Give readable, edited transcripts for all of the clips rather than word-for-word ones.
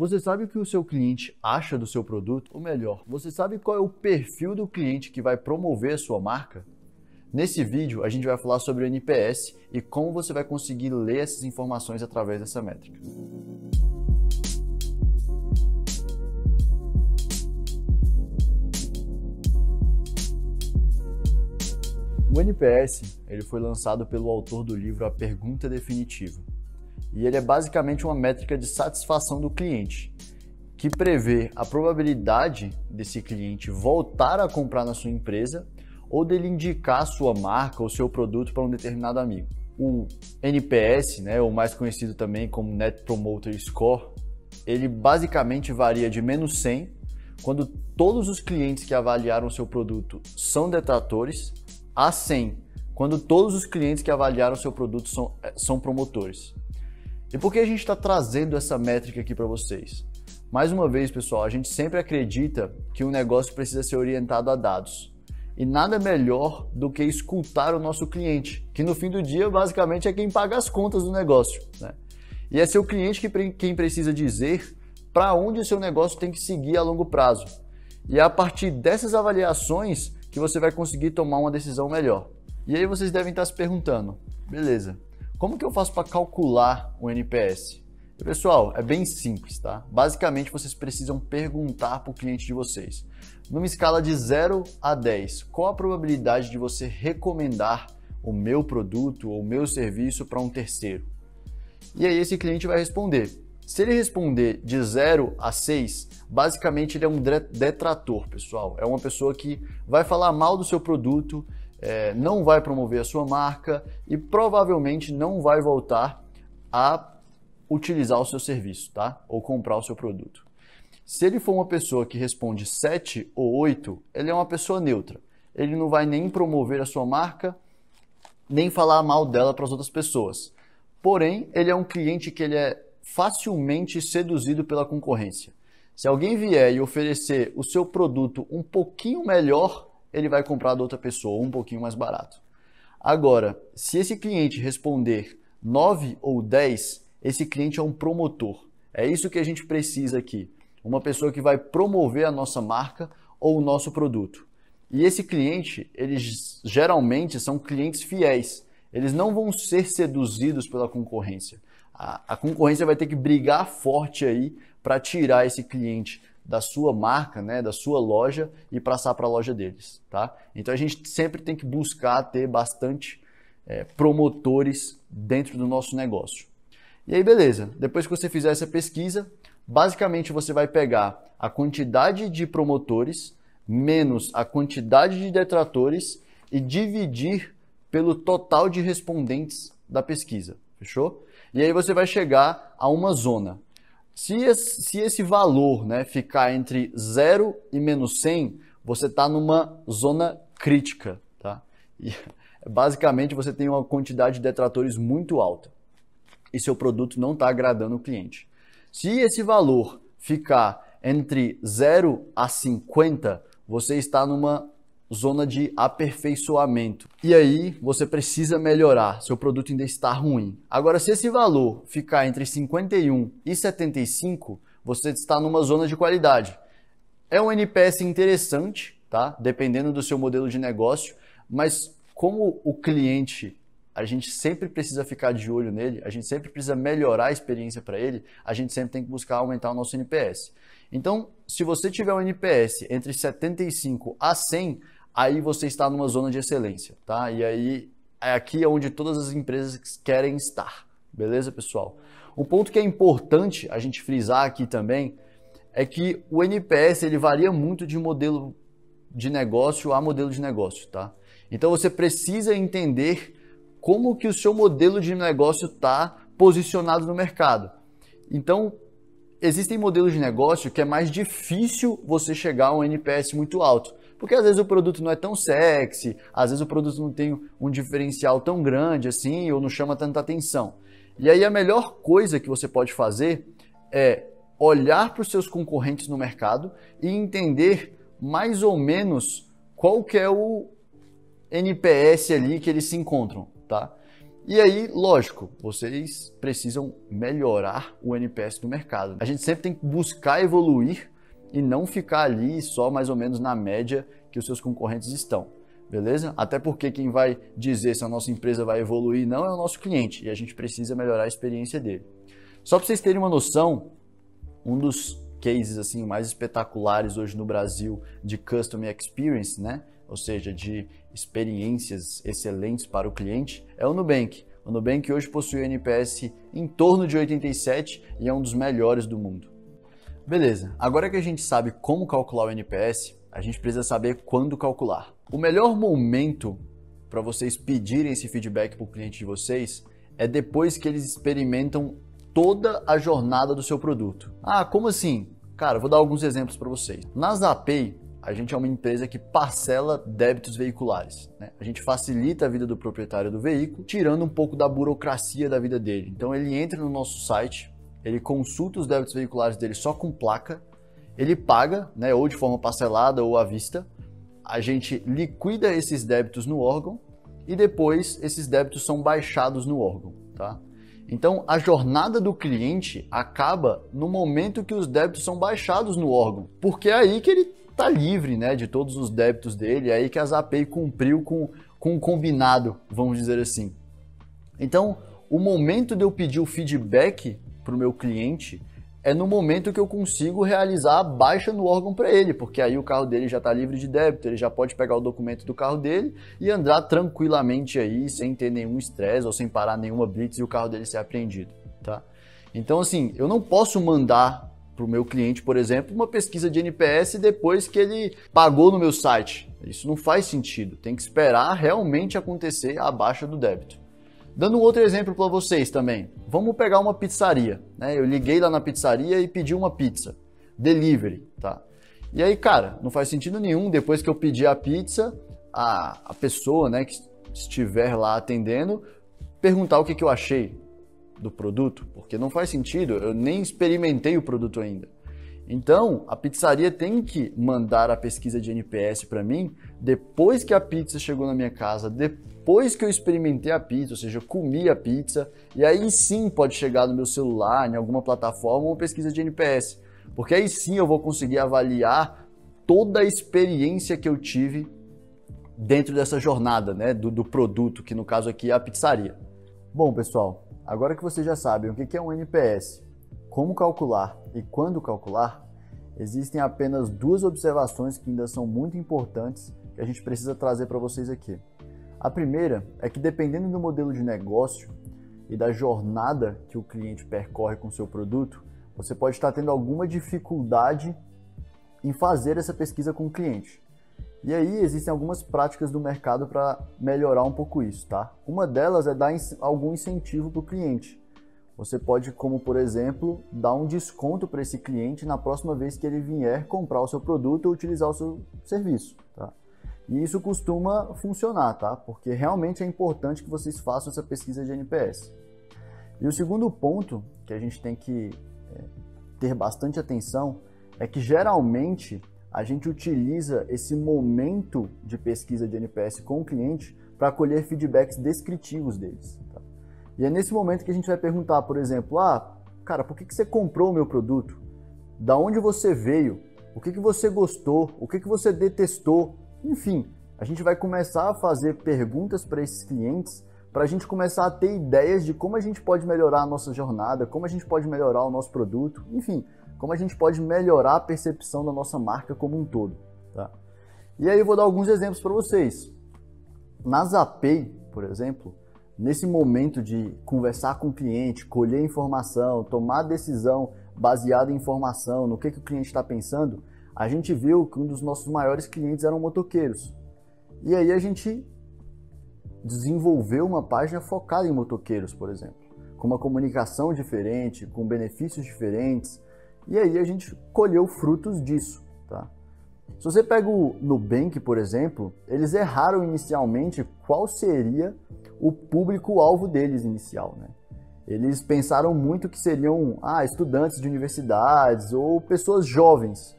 Você sabe o que o seu cliente acha do seu produto? Ou melhor, você sabe qual é o perfil do cliente que vai promover a sua marca? Nesse vídeo, a gente vai falar sobre o NPS e como você vai conseguir ler essas informações através dessa métrica. O NPS ele foi lançado pelo autor do livro A Pergunta Definitiva. E ele é basicamente uma métrica de satisfação do cliente, que prevê a probabilidade desse cliente voltar a comprar na sua empresa ou dele indicar a sua marca ou seu produto para um determinado amigo. O NPS, ou mais conhecido também como Net Promoter Score, ele basicamente varia de -100, quando todos os clientes que avaliaram o seu produto são detratores, a 100, quando todos os clientes que avaliaram o seu produto são promotores. E por que a gente está trazendo essa métrica aqui para vocês? Mais uma vez, pessoal, a gente sempre acredita que um negócio precisa ser orientado a dados. E nada melhor do que escutar o nosso cliente, que no fim do dia, basicamente, é quem paga as contas do negócio, né? E é seu cliente quem precisa dizer para onde o seu negócio tem que seguir a longo prazo. E é a partir dessas avaliações que você vai conseguir tomar uma decisão melhor. E aí vocês devem estar se perguntando, beleza, como que eu faço para calcular o NPS? E, pessoal, é bem simples, tá? Basicamente, vocês precisam perguntar para o cliente de vocês. Numa escala de 0 a 10, qual a probabilidade de você recomendar o meu produto ou o meu serviço para um terceiro? E aí esse cliente vai responder. Se ele responder de 0 a 6, basicamente ele é um detrator, pessoal. É uma pessoa que vai falar mal do seu produto, não vai promover a sua marca e provavelmente não vai voltar a utilizar o seu serviço, tá? Ou comprar o seu produto. Se ele for uma pessoa que responde 7 ou 8, ele é uma pessoa neutra. Ele não vai nem promover a sua marca, nem falar mal dela para as outras pessoas. Porém, ele é um cliente que ele é facilmente seduzido pela concorrência. Se alguém vier e oferecer o seu produto um pouquinho melhor, ele vai comprar da outra pessoa um pouquinho mais barato. Agora, se esse cliente responder 9 ou 10, esse cliente é um promotor. É isso que a gente precisa aqui. Uma pessoa que vai promover a nossa marca ou o nosso produto. E esse cliente, eles geralmente são clientes fiéis. Eles não vão ser seduzidos pela concorrência. A concorrência vai ter que brigar forte aí para tirar esse cliente da sua marca, da sua loja e passar para a loja deles, tá? Então a gente sempre tem que buscar ter bastante promotores dentro do nosso negócio. E aí beleza, depois que você fizer essa pesquisa, basicamente você vai pegar a quantidade de promotores menos a quantidade de detratores e dividir pelo total de respondentes da pesquisa, fechou? E aí você vai chegar a uma zona. Se esse valor ficar entre 0 e -100, você está numa zona crítica, tá? E, basicamente você tem uma quantidade de detratores muito alta e seu produto não está agradando o cliente. Se esse valor ficar entre 0 a 50, você está numa zona de aperfeiçoamento. E aí você precisa melhorar, seu produto ainda está ruim. Agora, se esse valor ficar entre 51 e 75, você está numa zona de qualidade. É um NPS interessante, tá? Dependendo do seu modelo de negócio, mas como o cliente, a gente sempre precisa ficar de olho nele, a gente sempre precisa melhorar a experiência para ele, a gente sempre tem que buscar aumentar o nosso NPS. Então, se você tiver um NPS entre 75 a 100, aí você está numa zona de excelência, tá? E aí, aqui é onde todas as empresas querem estar, beleza, pessoal? Um ponto que é importante a gente frisar aqui também é que o NPS ele varia muito de modelo de negócio a modelo de negócio, tá? Então você precisa entender como que o seu modelo de negócio está posicionado no mercado. Então, existem modelos de negócio que é mais difícil você chegar a um NPS muito alto. Porque às vezes o produto não é tão sexy, às vezes o produto não tem um diferencial tão grande assim, ou não chama tanta atenção. E aí a melhor coisa que você pode fazer é olhar para os seus concorrentes no mercado e entender mais ou menos qual que é o NPS ali que eles se encontram, tá? E aí, lógico, vocês precisam melhorar o NPS do mercado. A gente sempre tem que buscar evoluir e não ficar ali só mais ou menos na média que os seus concorrentes estão, beleza? Até porque quem vai dizer se a nossa empresa vai evoluir não é o nosso cliente e a gente precisa melhorar a experiência dele. Só para vocês terem uma noção, um dos cases assim mais espetaculares hoje no Brasil de Customer Experience, né? Ou seja, de experiências excelentes para o cliente, é o Nubank. O Nubank hoje possui um NPS em torno de 87 e é um dos melhores do mundo. Beleza, agora que a gente sabe como calcular o NPS, a gente precisa saber quando calcular. O melhor momento para vocês pedirem esse feedback para o cliente de vocês é depois que eles experimentam toda a jornada do seu produto. Ah, como assim? Cara, eu vou dar alguns exemplos para vocês. Na Zapay, a gente é uma empresa que parcela débitos veiculares, né? A gente facilita a vida do proprietário do veículo, tirando um pouco da burocracia da vida dele. Então ele entra no nosso site, ele consulta os débitos veiculares dele só com placa, ele paga, né, ou de forma parcelada ou à vista, a gente liquida esses débitos no órgão e depois esses débitos são baixados no órgão, tá? Então a jornada do cliente acaba no momento que os débitos são baixados no órgão, porque é aí que ele está livre, né, de todos os débitos dele, é aí que a Zapay cumpriu com o combinado, vamos dizer assim. Então, o momento de eu pedir o feedback para o meu cliente é no momento que eu consigo realizar a baixa no órgão para ele, porque aí o carro dele já está livre de débito, ele já pode pegar o documento do carro dele e andar tranquilamente aí, sem ter nenhum estresse ou sem parar nenhuma blitz e o carro dele ser apreendido, tá? Então, assim, eu não posso mandar para o meu cliente, por exemplo, uma pesquisa de NPS depois que ele pagou no meu site. Isso não faz sentido. Tem que esperar realmente acontecer a baixa do débito. Dando um outro exemplo para vocês também. Vamos pegar uma pizzaria, né? Eu liguei lá na pizzaria e pedi uma pizza. Delivery, tá? E aí, cara, não faz sentido nenhum, depois que eu pedi a pizza, a pessoa, né, que estiver lá atendendo, perguntar o que eu achei do produto, porque não faz sentido, eu nem experimentei o produto ainda. Então, a pizzaria tem que mandar a pesquisa de NPS para mim depois que a pizza chegou na minha casa, depois que eu experimentei a pizza, ou seja, eu comi a pizza, e aí sim pode chegar no meu celular, em alguma plataforma, uma pesquisa de NPS, porque aí sim eu vou conseguir avaliar toda a experiência que eu tive dentro dessa jornada, né, do produto, que no caso aqui é a pizzaria. Bom, pessoal, agora que vocês já sabem o que é um NPS, como calcular e quando calcular, existem apenas duas observações que ainda são muito importantes que a gente precisa trazer para vocês aqui. A primeira é que, dependendo do modelo de negócio e da jornada que o cliente percorre com o seu produto, você pode estar tendo alguma dificuldade em fazer essa pesquisa com o cliente. E aí existem algumas práticas do mercado para melhorar um pouco isso, tá? Uma delas é dar algum incentivo para o cliente. Você pode, como por exemplo, dar um desconto para esse cliente na próxima vez que ele vier comprar o seu produto ou utilizar o seu serviço, tá? E isso costuma funcionar, tá? Porque realmente é importante que vocês façam essa pesquisa de NPS. E o segundo ponto que a gente tem que ter bastante atenção é que geralmente a gente utiliza esse momento de pesquisa de NPS com o cliente para colher feedbacks descritivos deles, tá? E é nesse momento que a gente vai perguntar, por exemplo, cara, por que você comprou o meu produto? Da onde você veio? O que você gostou? O que você detestou? Enfim, a gente vai começar a fazer perguntas para esses clientes para a gente começar a ter ideias de como a gente pode melhorar a nossa jornada, como a gente pode melhorar o nosso produto, enfim, como a gente pode melhorar a percepção da nossa marca como um todo, tá? E aí eu vou dar alguns exemplos para vocês. Na Zapay, por exemplo, nesse momento de conversar com o cliente, colher informação, tomar decisão baseada em informação, no que o cliente está pensando, a gente viu que um dos nossos maiores clientes eram motoqueiros. E aí a gente desenvolveu uma página focada em motoqueiros, por exemplo, com uma comunicação diferente, com benefícios diferentes, e aí a gente colheu frutos disso, tá? Se você pega o Nubank, por exemplo, eles erraram inicialmente qual seria o público-alvo deles inicial, né? Eles pensaram muito que seriam estudantes de universidades ou pessoas jovens.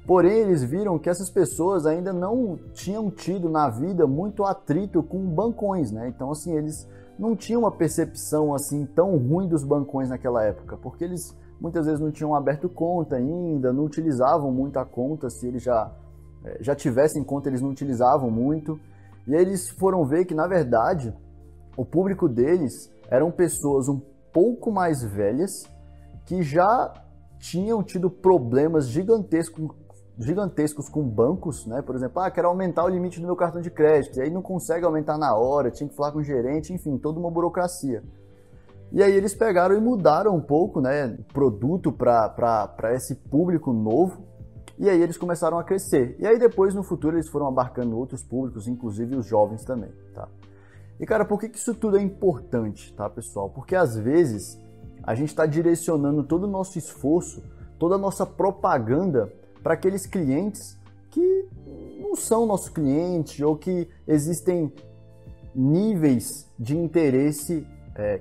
Porém, eles viram que essas pessoas ainda não tinham tido na vida muito atrito com bancões, né? Então, assim, eles não tinham uma percepção assim tão ruim dos bancões naquela época, porque eles muitas vezes não tinham aberto conta ainda, não utilizavam muito a conta, se eles já tivessem conta, eles não utilizavam muito. E aí eles foram ver que, na verdade, o público deles eram pessoas um pouco mais velhas que já tinham tido problemas gigantescos com bancos, né? Por exemplo, quero aumentar o limite do meu cartão de crédito, e aí não consegue aumentar na hora, tinha que falar com o gerente, enfim, toda uma burocracia. E aí eles pegaram e mudaram um pouco, né, o produto para esse público novo, e aí eles começaram a crescer. E aí depois, no futuro, eles foram abarcando outros públicos, inclusive os jovens também, tá? E cara, por que isso tudo é importante, tá, pessoal? Porque às vezes a gente está direcionando todo o nosso esforço, toda a nossa propaganda para aqueles clientes que não são nossos clientes ou que existem níveis de interesse,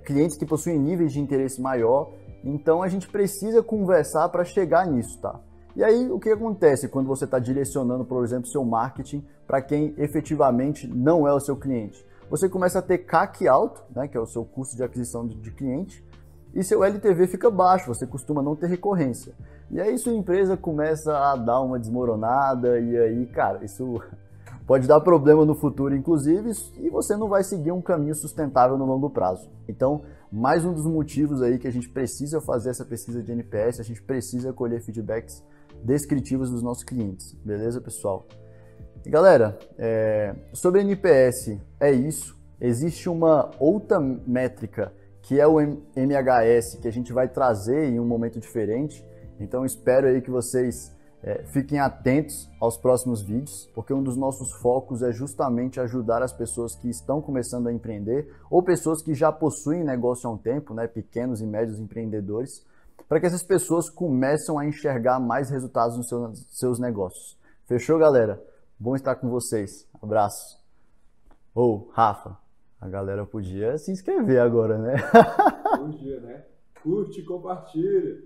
clientes que possuem níveis de interesse maior. Então a gente precisa conversar para chegar nisso, tá? E aí o que acontece quando você está direcionando, por exemplo, seu marketing para quem efetivamente não é o seu cliente? Você começa a ter CAC alto, né, que é o seu custo de aquisição de cliente, e seu LTV fica baixo, você costuma não ter recorrência. E aí sua empresa começa a dar uma desmoronada, e aí, cara, isso pode dar problema no futuro, inclusive, e você não vai seguir um caminho sustentável no longo prazo. Então, mais um dos motivos aí que a gente precisa fazer essa pesquisa de NPS, a gente precisa colher feedbacks descritivos dos nossos clientes, beleza, pessoal? E galera, sobre NPS é isso. Existe uma outra métrica que é o MHS, que a gente vai trazer em um momento diferente. Então espero aí que vocês fiquem atentos aos próximos vídeos, porque um dos nossos focos é justamente ajudar as pessoas que estão começando a empreender ou pessoas que já possuem negócio há um tempo, né, pequenos e médios empreendedores, para que essas pessoas comecem a enxergar mais resultados nos seus negócios. Fechou, galera? Bom estar com vocês. Abraço. Rafa, a galera podia se inscrever agora, né? Bom dia, né? Curte e compartilha.